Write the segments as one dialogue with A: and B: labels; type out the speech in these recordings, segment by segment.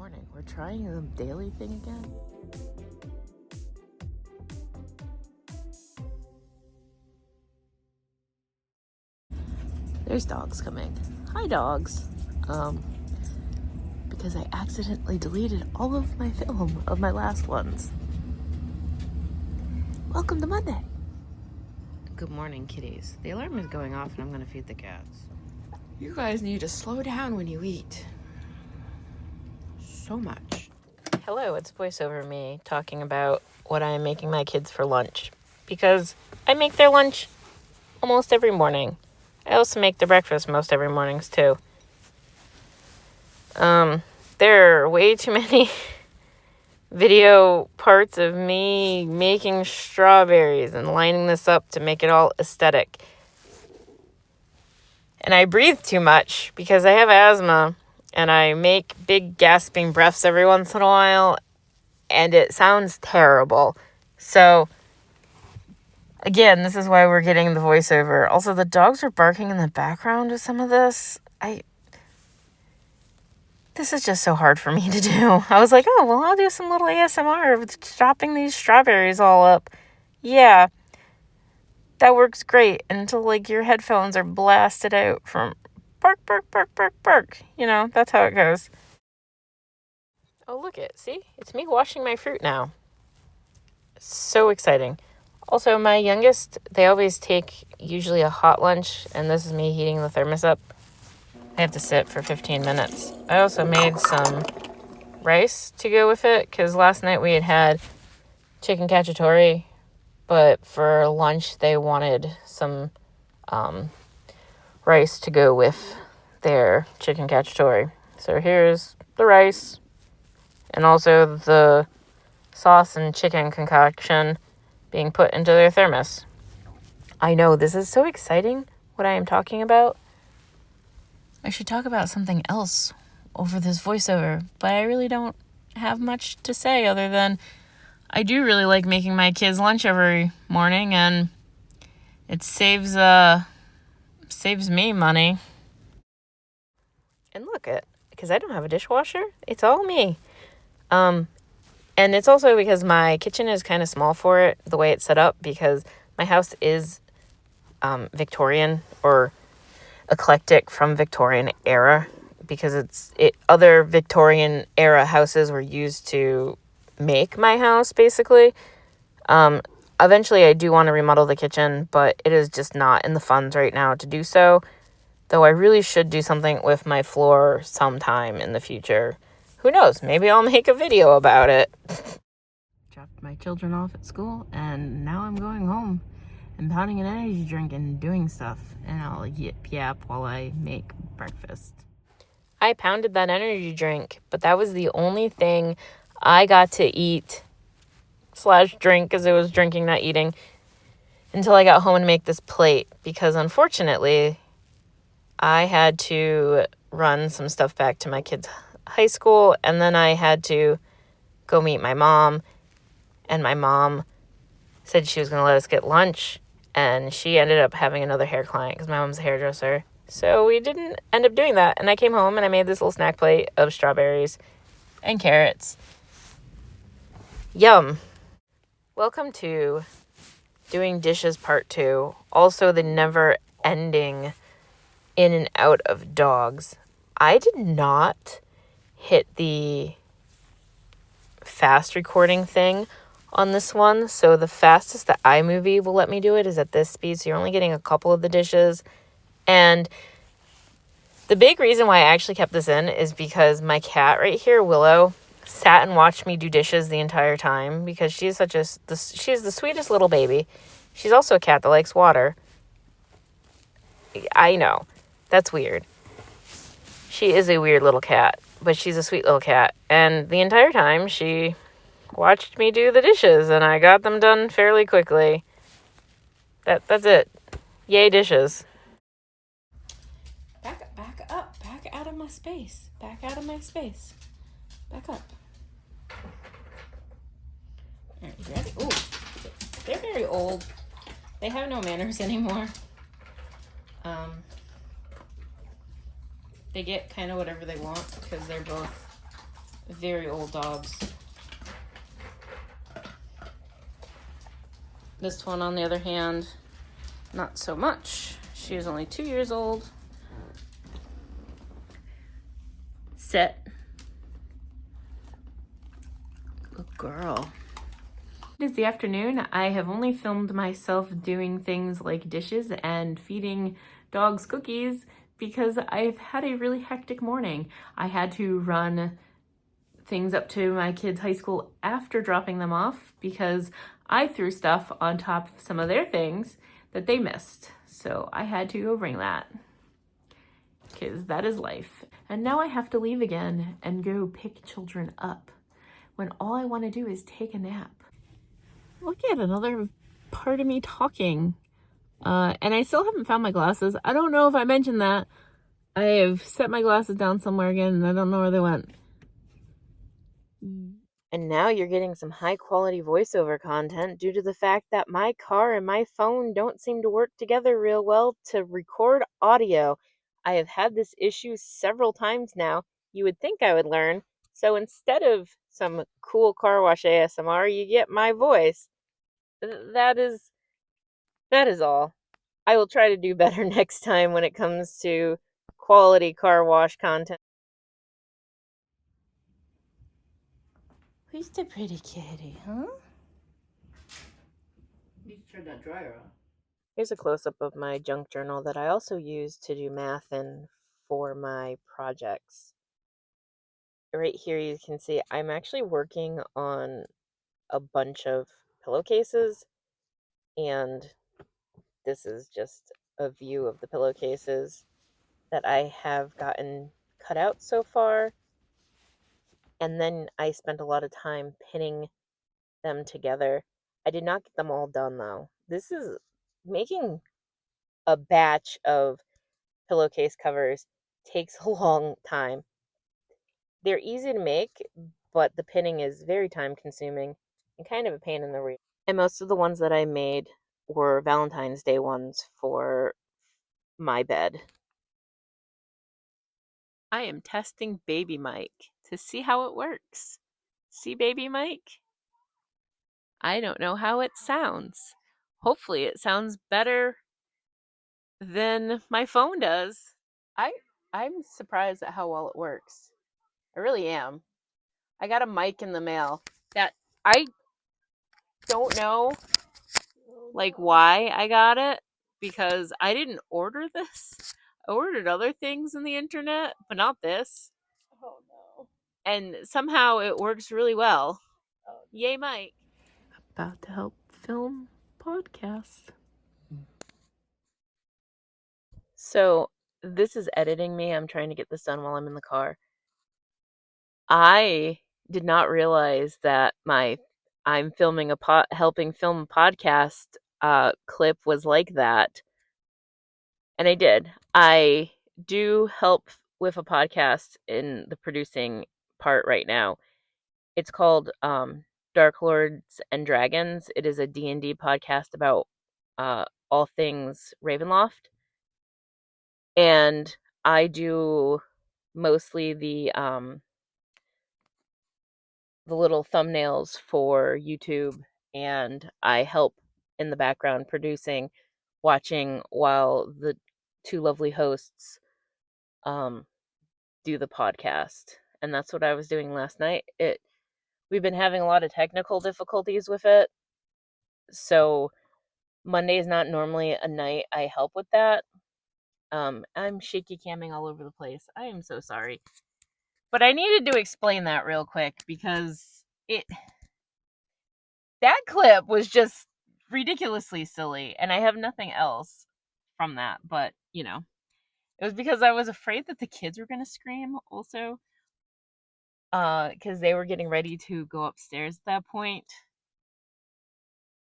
A: morning. We're trying the daily thing again. There's dogs coming. Hi, dogs. Because I accidentally deleted all of my film of my last ones. Welcome to Monday. Good morning, kitties. The alarm is going off and I'm going to feed the cats. You guys need to slow down when you eat. So much. Hello, it's voiceover me talking about what I am making my kids for lunch. Because I make their lunch almost every morning. I also make their breakfast most every mornings too. There are way too many video parts of me making strawberries and lining this up to make it all aesthetic. And I breathe too much because I have asthma and I make big gasping breaths every once in a while and it sounds terrible. So again, this is why we're getting the voiceover. Also, the dogs are barking in the background of some of this. This is just so hard for me to do. I was like, oh, well, I'll do some little ASMR of chopping these strawberries all up. Yeah, that works great until, your headphones are blasted out from bark, bark, bark, bark, bark. That's how it goes. Oh, look it. See? It's me washing my fruit now. So exciting. Also, my youngest, they always take usually a hot lunch, and this is me heating the thermos up. I have to sit for 15 minutes. I also made some rice to go with it because last night we had chicken cacciatore, but for lunch they wanted some rice to go with their chicken cacciatore. So here's the rice and also the sauce and chicken concoction being put into their thermos. I know, this is so exciting what I am talking about. I should talk about something else over this voiceover, but I really don't have much to say other than I do really like making my kids lunch every morning, and it saves me money. And look it, because I don't have a dishwasher, it's all me. And it's also because my kitchen is kind of small for it, the way it's set up, because my house is Victorian or eclectic from Victorian era, because other Victorian era houses were used to make my house, basically. Eventually I do want to remodel the kitchen, but it is just not in the funds right now to do so, though I really should do something with my floor sometime in the future. Who knows, maybe I'll make a video about it. Dropped my children off at school and now I'm going home and pounding an energy drink and doing stuff, and I'll yip while I make breakfast. I pounded that energy drink, but that was the only thing I got to eat / drink, because it was drinking, not eating, until I got home and make this plate, because unfortunately I had to run some stuff back to my kids' high school, and then I had to go meet my mom, and my mom said she was going to let us get lunch, and she ended up having another hair client because my mom's a hairdresser. So we didn't end up doing that. And I came home and I made this little snack plate of strawberries and carrots. Yum. Welcome to Doing Dishes Part 2. Also the never ending in and out of dogs. I did not hit the fast recording thing on this one, so the fastest that iMovie will let me do it is at this speed, so you're only getting a couple of the dishes. And the big reason why I actually kept this in is because my cat right here, Willow, sat and watched me do dishes the entire time, because she's she's the sweetest little baby. She's also a cat that likes water. I know, that's weird. She is a weird little cat, but she's a sweet little cat, and the entire time she watched me do the dishes, and I got them done fairly quickly. That's it. Yay, dishes. Back up. Back out of my space. Back out of my space. Back up. Alright, you ready? Ooh, they're very old. They have no manners anymore. They get kind of whatever they want because they're both very old dogs. This one, on the other hand, not so much. She is only 2 years old. Sit. Good girl. It is the afternoon. I have only filmed myself doing things like dishes and feeding dogs cookies because I've had a really hectic morning. I had to run things up to my kids' high school after dropping them off because I threw stuff on top of some of their things that they missed. So I had to go bring that because that is life. And now I have to leave again and go pick children up when all I want to do is take a nap. Look at another part of me talking. And I still haven't found my glasses. I don't know if I mentioned that. I have set my glasses down somewhere again and I don't know where they went. And now you're getting some high quality voiceover content due to the fact that my car and my phone don't seem to work together real well to record audio. I have had this issue several times now. You would think I would learn. So instead of some cool car wash ASMR, you get my voice. That is all. I will try to do better next time when it comes to quality car wash content. Who's the pretty kitty, huh?
B: You need to turn that dryer on.
A: Here's a close-up of my junk journal that I also use to do math in for my projects. Right here you can see I'm actually working on a bunch of pillowcases, and this is just a view of the pillowcases that I have gotten cut out so far. And then I spent a lot of time pinning them together. I did not get them all done though. This is making a batch of pillowcase covers takes a long time. They're easy to make, but the pinning is very time consuming and kind of a pain in the rear. And most of the ones that I made were Valentine's Day ones for my bed. I am testing Baby Mike to see how it works. See, Baby Mike? I don't know how it sounds. Hopefully it sounds better than my phone does. I'm surprised at how well it works. I really am. I got a mic in the mail that I don't know like why I got it because I didn't order this. I ordered other things in the internet, but not this.
B: Oh no.
A: And somehow it works really well. Yay, Mike. About to help film podcast. So this is editing me. I'm trying to get this done while I'm in the car. I did not realize that I'm filming helping film a podcast clip was like that. And I did. I do help with a podcast in the producing part right now. It's called Dark Lords and Dragons. It is a D&D podcast about all things Ravenloft. And I do mostly the little thumbnails for YouTube, and I help in the background producing, watching while the two lovely hosts do the podcast. And that's what I was doing last night. We've been having a lot of technical difficulties with it. So Monday is not normally a night I help with that. I'm shaky camming all over the place. I am so sorry. But I needed to explain that real quick because that clip was just ridiculously silly, and I have nothing else from that, but it was because I was afraid that the kids were going to scream also, because they were getting ready to go upstairs at that point.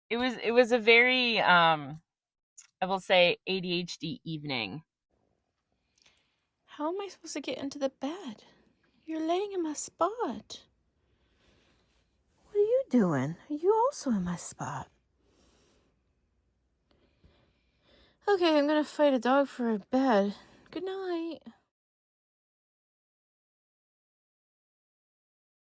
A: It was a very I will say ADHD evening. How am I supposed to get into the bed? You're laying in my spot. What are you doing? Are you also in my spot? Okay, I'm gonna fight a dog for a bed. Good night.